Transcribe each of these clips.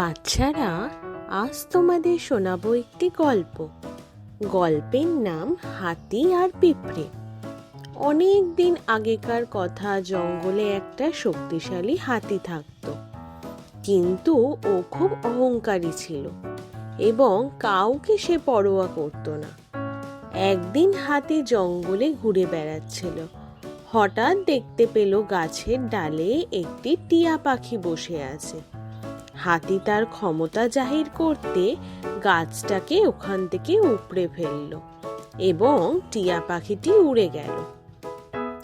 বাচ্চারা, আজ তোমাদের শোনাবো একটি গল্প। গল্পের নাম হাতি আর পিঁপড়ে। অনেক দিন আগেকার কথা, জঙ্গলে একটা শক্তিশালী হাতি থাকতো। কিন্তু ও খুব অহংকারী ছিল এবং কাউকে সে পরোয়া করতো না। একদিন হাতি জঙ্গলে ঘুরে বেড়াচ্ছিল। হঠাৎ দেখতে পেল গাছের ডালে একটি টিয়া পাখি বসে আছে। হাতি তার ক্ষমতা জাহির করতে গাছটাকে ওখান থেকে উপড়ে ফেলল এবং টিয়া পাখিটি উড়ে গেল।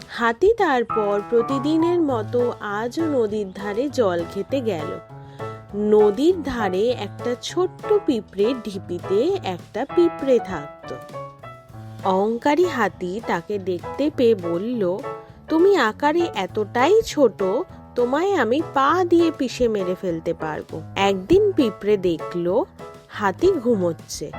হাতি তারপর প্রতিদিনের মতো আজও নদীর ধারে জল খেতে গেল। নদীর ধারে একটা ছোট্ট পিঁপড়ের ঢিপিতে একটা পিঁপড়ে থাকত। অহংকারী হাতি তাকে দেখতে পেয়ে বলল, তুমি আকারে এতটাই ছোট, তোমায় আমি পা দিয়ে পিষে মেরে ফেলতে পারবো। একদিন পিঁপড়ে দেখলো হাতি ঘুমোচ্ছে।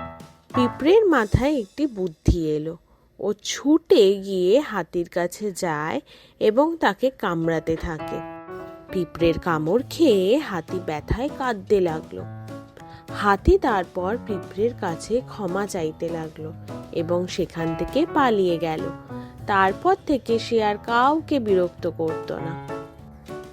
পিঁপড়ের মাথায় একটি বুদ্ধি এলো। ও ছুটে গিয়ে হাতির কাছে যায় এবং তাকে কামড়াতে থাকে। পিঁপড়ের কামড় খেয়ে হাতি ব্যথায় কাঁদতে লাগলো। হাতি তারপর পিঁপড়ের কাছে ক্ষমা চাইতে লাগলো এবং সেখান থেকে পালিয়ে গেল। তারপর থেকে সে আর কাউকে বিরক্ত করতো না।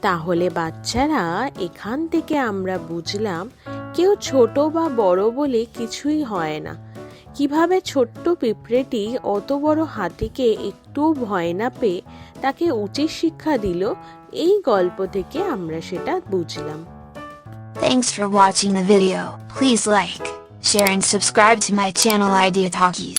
তাহলে বাচ্চারা, এখান থেকে আমরা বুঝলাম কেউ ছোট বা বড় বলে কিছুই হয় না। কিভাবে ছোট্ট পিঁপড়েটি অত বড় হাতিকে একটু ভয় না পেয়ে তাকে উচিত শিক্ষা দিল, এই গল্প থেকে আমরা সেটা বুঝলাম। Thanks for watching the video. Please like, share and subscribe to my channel Idea Talkies.